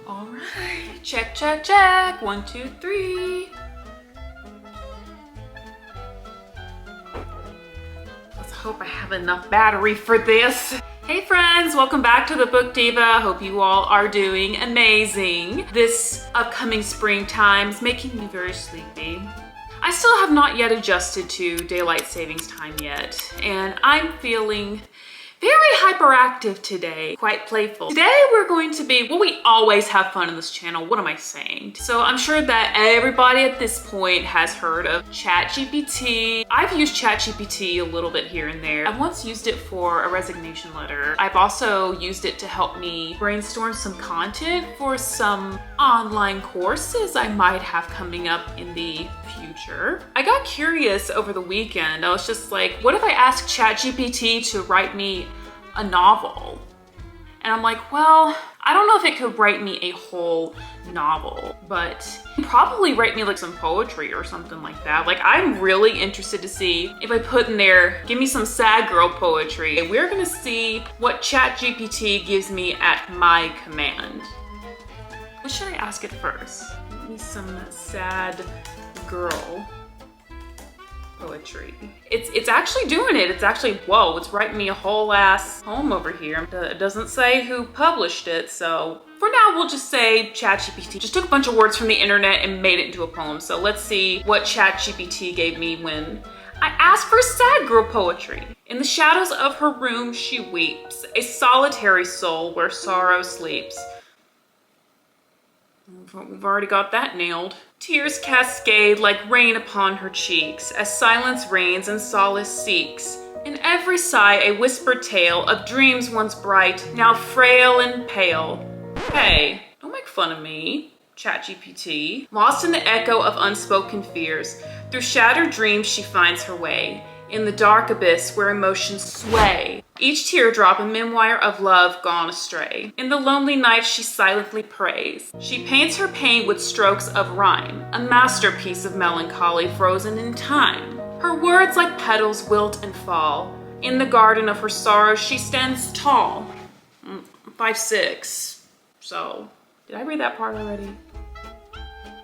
All right, check, check, check. 1, 2, 3. Let's hope I have enough battery for this. Hey friends, welcome back to the Book Diva. Hope you all are doing amazing. This upcoming springtime is making me very sleepy. I still have not yet adjusted to daylight savings time yet, and I'm feeling very hyperactive today, quite playful. Today we're going to be, well, we always have fun on this channel. What am I saying? So I'm sure that everybody at this point has heard of Chat GPT. I've used Chat GPT a little bit here and there. I once used it for a resignation letter. I've also used it to help me brainstorm some content for some online courses I might have coming up in the future. I got curious over the weekend. I was just like, what if I asked Chat GPT to write me a novel? And I'm like, well, I don't know if it could write me a whole novel, but probably write me like some poetry or something like that. Like, I'm really interested to see if I put in there, give me some sad girl poetry. And we're gonna see what Chat GPT gives me at my command. What should I ask it first? Give me some sad girl poetry. It's actually doing it. It's actually, whoa, it's writing me a whole ass poem over here. It doesn't say who published it, so for now we'll just say ChatGPT just took a bunch of words from the internet and made it into a poem. So let's see what ChatGPT gave me when I asked for sad girl poetry. In the shadows of her room she weeps, a solitary soul where sorrow sleeps. We've already got that nailed. Tears cascade like rain upon her cheeks, as silence reigns and solace seeks. In every sigh a whispered tale of dreams once bright, now frail and pale. Hey, don't make fun of me, ChatGPT. Lost in the echo of unspoken fears, through shattered dreams she finds her way, in the dark abyss where emotions sway. Each teardrop a memoir of love gone astray. In the lonely night she silently prays. She paints her pain with strokes of rhyme, a masterpiece of melancholy frozen in time. Her words like petals wilt and fall. In the garden of her sorrow she stands tall. 5'6". So, did I read that part already?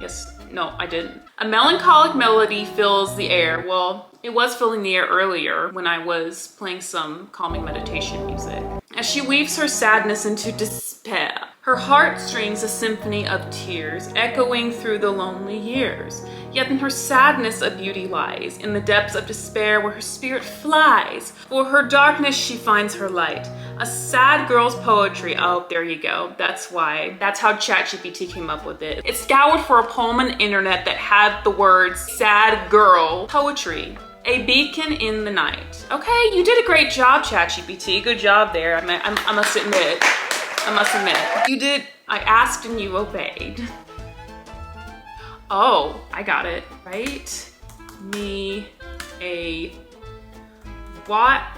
Yes, no, I didn't. A melancholic melody fills the air. Well, it was filling the air earlier when I was playing some calming meditation music. As she weaves her sadness into despair, her heart strings a symphony of tears, echoing through the lonely years. Yet in her sadness a beauty lies, in the depths of despair where her spirit flies. For her darkness she finds her light. A sad girl's poetry. Oh, there you go. That's why. That's how ChatGPT came up with it. It scoured for a poem on the internet that had the words sad girl poetry. A beacon in the night. Okay, you did a great job, ChatGPT. Good job there. I must admit. I must admit. You did. I asked and you obeyed. Oh, I got it. Write me a Wattpad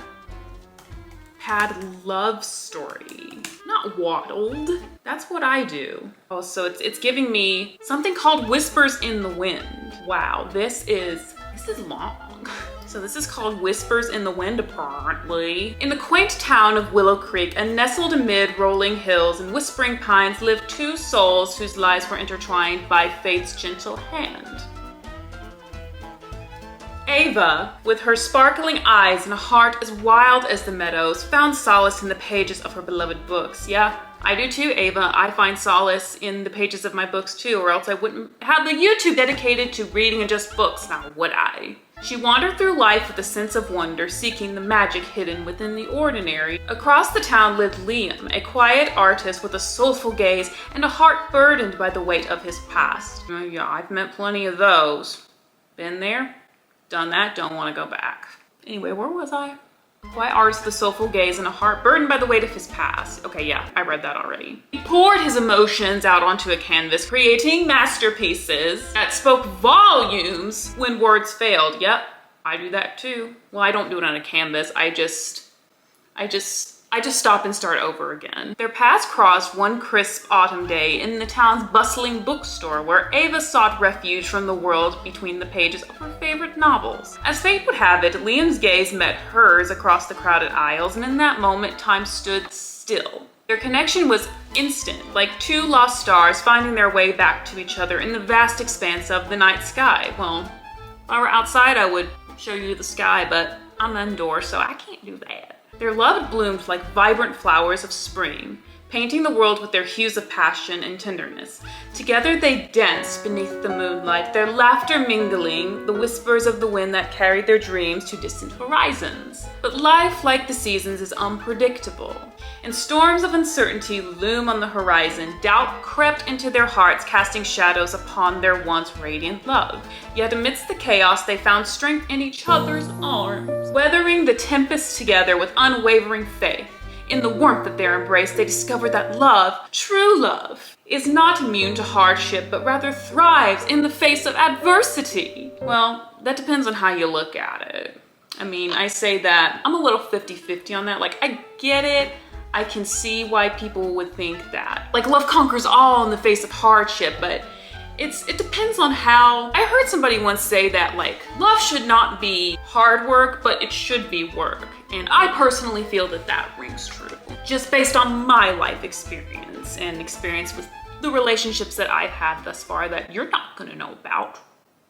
love story. Not waddled. That's what I do. Oh, so it's giving me something called Whispers in the Wind. Wow, this is long. So this is called Whispers in the Wind, apparently. In the quaint town of Willow Creek, and nestled amid rolling hills and whispering pines, lived two souls whose lives were intertwined by fate's gentle hand. Ava, with her sparkling eyes and a heart as wild as the meadows, found solace in the pages of her beloved books. Yeah, I do too, Ava. I find solace in the pages of my books too, or else I wouldn't have the YouTube dedicated to reading and just books, now would I? She wandered through life with a sense of wonder, seeking the magic hidden within the ordinary. Across the town lived Liam, a quiet artist with a soulful gaze and a heart burdened by the weight of his past. Yeah, I've met plenty of those. Been there, done that, don't want to go back. Anyway, where was I? Quiet artist with a soulful gaze and a heart burdened by the weight of his past. Okay, yeah, I read that already. He poured his emotions out onto a canvas, creating masterpieces that spoke volumes when words failed. Yep, I do that too. Well, I don't do it on a canvas. I just stop and start over again. Their paths crossed one crisp autumn day in the town's bustling bookstore, where Ava sought refuge from the world between the pages of her favorite novels. As fate would have it, Liam's gaze met hers across the crowded aisles, and in that moment, time stood still. Their connection was instant, like two lost stars finding their way back to each other in the vast expanse of the night sky. Well, if I were outside, I would show you the sky, but I'm indoors, so I can't do that. Their love bloomed like vibrant flowers of spring, painting the world with their hues of passion and tenderness. Together they danced beneath the moonlight, their laughter mingling the whispers of the wind that carried their dreams to distant horizons. But life, like the seasons, is unpredictable, and storms of uncertainty loom on the horizon. Doubt crept into their hearts, casting shadows upon their once radiant love. Yet amidst the chaos, they found strength in each other's arms, weathering the tempest together with unwavering faith. In the warmth of their embrace, they discovered that love, true love, is not immune to hardship, but rather thrives in the face of adversity. Well, that depends on how you look at it. I mean, I say that I'm a little 50-50 on that. Like, I get it. I can see why people would think that. Like, love conquers all in the face of hardship, but it depends on how. I heard somebody once say that, like, love should not be hard work, but it should be work. And I personally feel that that rings true, just based on my life experience and experience with the relationships that I've had thus far that you're not gonna know about.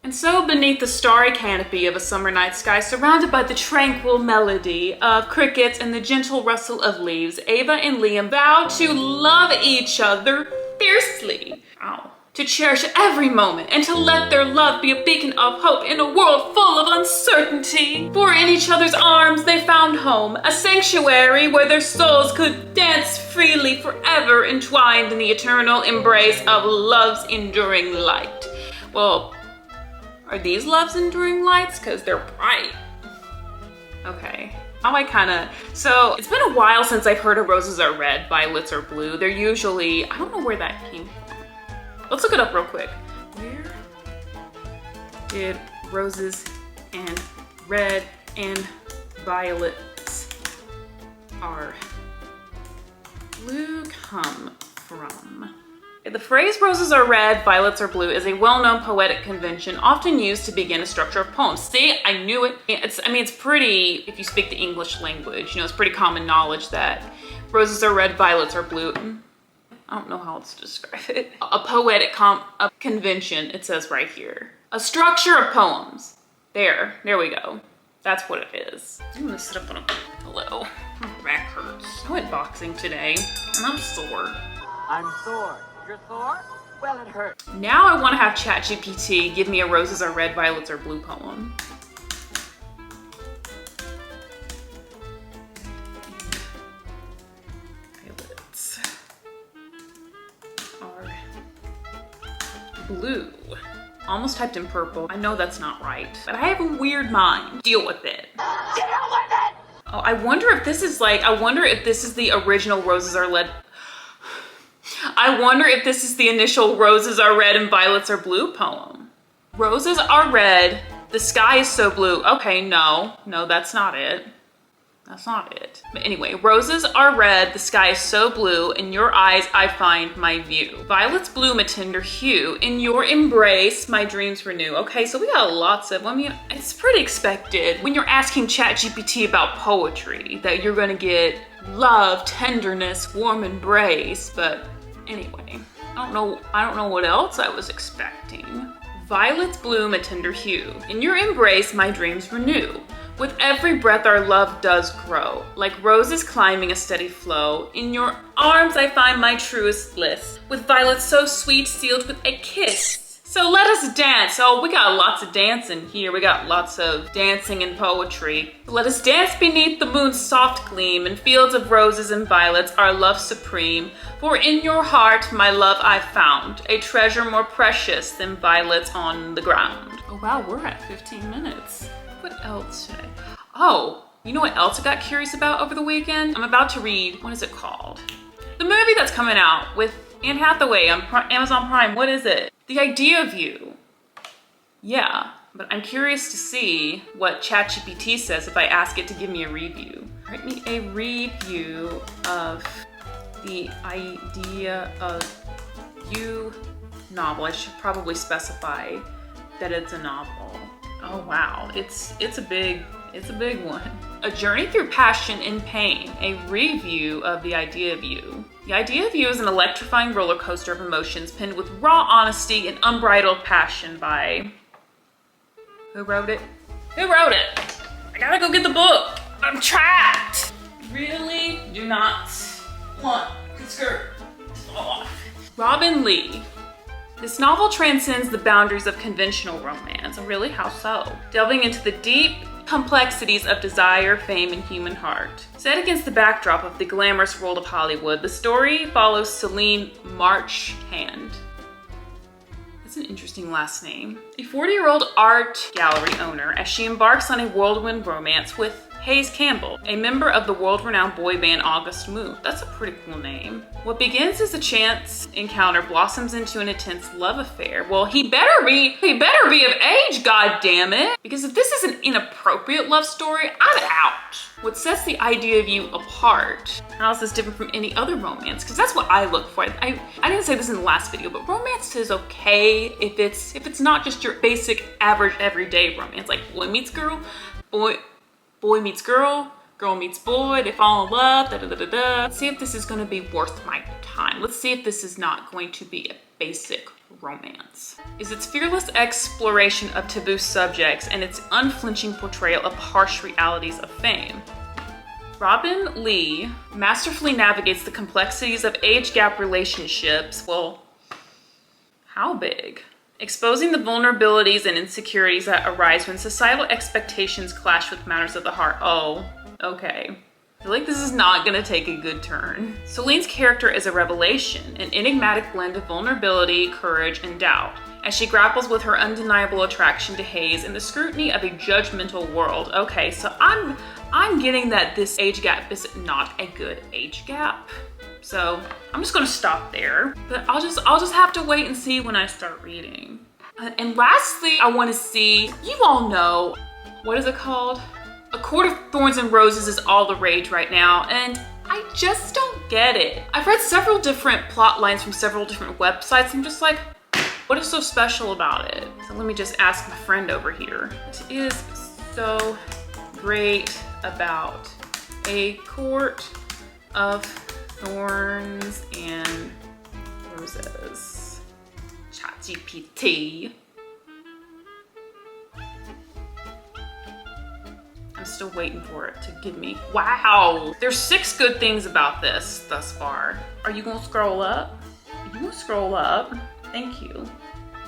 And so beneath the starry canopy of a summer night sky, surrounded by the tranquil melody of crickets and the gentle rustle of leaves, Ava and Liam vowed to love each other fiercely. Ow. To cherish every moment and to let their love be a beacon of hope in a world full of uncertainty. For in each other's arms they found home, a sanctuary where their souls could dance freely, forever entwined in the eternal embrace of love's enduring light. Well, are these love's enduring lights? Because they're bright. Okay. So it's been a while since I've heard of Roses Are Red, Violets Are Blue. They're usually, I don't know where that came from. Let's look it up real quick. Where did roses and red and violets are blue come from? The phrase roses are red, violets are blue is a well-known poetic convention often used to begin a structure of poems. See, I knew it. It's pretty, if you speak the English language, it's pretty common knowledge that roses are red, violets are blue. I don't know how else to describe it. A poetic convention, it says right here. A structure of poems. There we go. That's what it is. I'm gonna sit up on a pillow. My back hurts. I went boxing today, and I'm sore. I'm sore. You're sore? Well, it hurts. Now I wanna have Chat GPT give me a roses are red, violets are blue poem. Blue. Almost typed in purple. I know that's not right, but I have a weird mind. Deal with it. Deal with it! Oh, I wonder if this is the original Roses Are Red. I wonder if this is the initial Roses Are Red and Violets Are Blue poem. Roses are red, the sky is so blue. Okay, no, that's not it. That's not it. But anyway, roses are red, the sky is so blue, in your eyes I find my view. Violets bloom a tender hue, in your embrace my dreams renew. Okay, so we got lots of, it's pretty expected when you're asking ChatGPT about poetry that you're gonna get love, tenderness, warm embrace, but anyway, I don't know what else I was expecting. Violets bloom a tender hue, in your embrace my dreams renew. With every breath our love does grow, like roses climbing a steady flow. In your arms I find my truest bliss, with violets so sweet sealed with a kiss. So let us dance. Oh, we got lots of dancing here. We got lots of dancing and poetry. Let us dance beneath the moon's soft gleam, in fields of roses and violets, our love supreme. For in your heart my love I found, a treasure more precious than violets on the ground. Oh wow, we're at 15 minutes. What else should Oh, you know what else I got curious about over the weekend? I'm about to read, what is it called? The movie that's coming out with Anne Hathaway on Amazon Prime. What is it? The Idea of You. Yeah, but I'm curious to see what ChatGPT says if I ask it to give me a review. Write me a review of The Idea of You novel. I should probably specify that it's a novel. Oh wow, it's a big It's a big one. A Journey Through Passion and Pain, a review of The Idea of You. The Idea of You is an electrifying roller coaster of emotions penned with raw honesty and unbridled passion by... Who wrote it? Who wrote it? I gotta go get the book. I'm trapped. Really do not want the skirt to fall off. Robin Lee. This novel transcends the boundaries of conventional romance. Really, how so? Delving into the deep complexities of desire, fame, and human heart. Set against the backdrop of the glamorous world of Hollywood, the story follows Celine Marchand. That's an interesting last name. A 40-year-old art gallery owner as she embarks on a whirlwind romance with Hayes Campbell, a member of the world-renowned boy band August Moon. That's a pretty cool name. What begins as a chance encounter blossoms into an intense love affair. Well, he better be of age, goddammit. Because if this is an inappropriate love story, I'm out. What sets The Idea of You apart? How is this different from any other romance? Because that's what I look for. I didn't say this in the last video, but romance is okay if it's not just your basic, average, everyday romance. Like boy meets girl, boy meets girl, girl meets boy, they fall in love, da-da-da-da-da. Let's see if this is gonna be worth my time. Let's see if this is not going to be a basic romance. Is its fearless exploration of taboo subjects and its unflinching portrayal of harsh realities of fame. Robin Lee masterfully navigates the complexities of age gap relationships. Well, how big? Exposing the vulnerabilities and insecurities that arise when societal expectations clash with matters of the heart. Oh, okay. I feel like this is not gonna take a good turn. Celine's character is a revelation, an enigmatic blend of vulnerability, courage, and doubt, as she grapples with her undeniable attraction to Hayes and the scrutiny of a judgmental world. Okay, so I'm getting that this age gap is not a good age gap. So I'm just gonna stop there, but I'll just have to wait and see when I start reading. And lastly, I wanna see, you all know, what is it called? A Court of Thorns and Roses is all the rage right now, and I just don't get it. I've read several different plot lines from several different websites. I'm just like, what is so special about it? So let me just ask my friend over here. What is so great about A Court of Thorns and Roses? Chat GPT. I'm still waiting for it to give me, wow. There's 6 good things about this thus far. Are you gonna scroll up? Are you gonna scroll up? Thank you.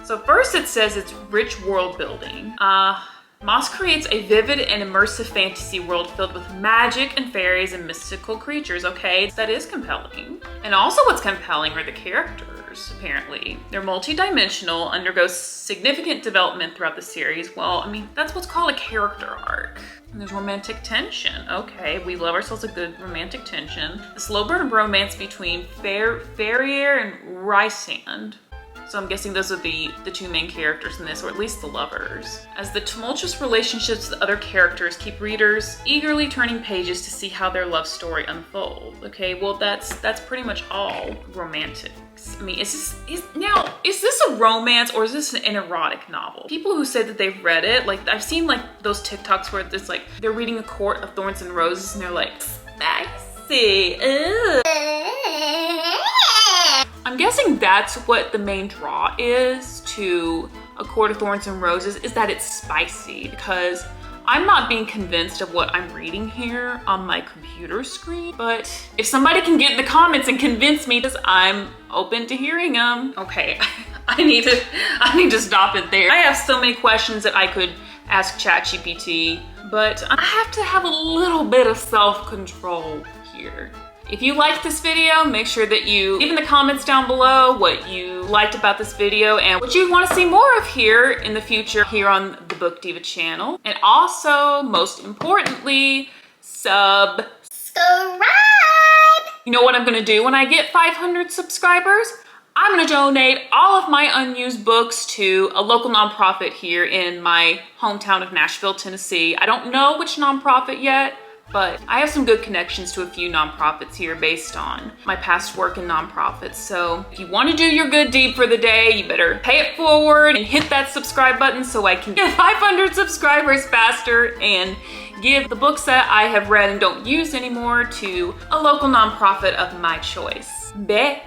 So first it says it's rich world building. Moss creates a vivid and immersive fantasy world filled with magic and fairies and mystical creatures. Okay, that is compelling. And also what's compelling are the characters, apparently. They're multi-dimensional, undergo significant development throughout the series. Well, I mean, that's what's called a character arc. And there's romantic tension. Okay, we love ourselves a good romantic tension. The slow burn of romance between Ferrier and Rysand. So I'm guessing those would be the 2 main characters in this, or at least the lovers. As the tumultuous relationships with other characters keep readers eagerly turning pages to see how their love story unfolds. Okay, well that's pretty much all romantics. I mean, is this a romance or is this an erotic novel? People who say that they've read it, like I've seen like those TikToks where it's like they're reading A Court of Thorns and Roses and they're like, spicy. Ugh. I'm guessing that's what the main draw is to A Court of Thorns and Roses, is that it's spicy, because I'm not being convinced of what I'm reading here on my computer screen, but if somebody can get in the comments and convince me, because I'm open to hearing them. Okay, I need to stop it there. I have so many questions that I could ask Chat GPT, but I have to have a little bit of self-control here. If you liked this video, make sure that you leave in the comments down below what you liked about this video and what you want to see more of here in the future here on the Book Diva channel. And also, most importantly, subscribe! You know what I'm gonna do when I get 500 subscribers? I'm gonna donate all of my unused books to a local nonprofit here in my hometown of Nashville, Tennessee. I don't know which nonprofit yet, but I have some good connections to a few nonprofits here based on my past work in nonprofits. So if you want to do your good deed for the day, you better pay it forward and hit that subscribe button so I can get 500 subscribers faster and give the books that I have read and don't use anymore to a local nonprofit of my choice. Bye.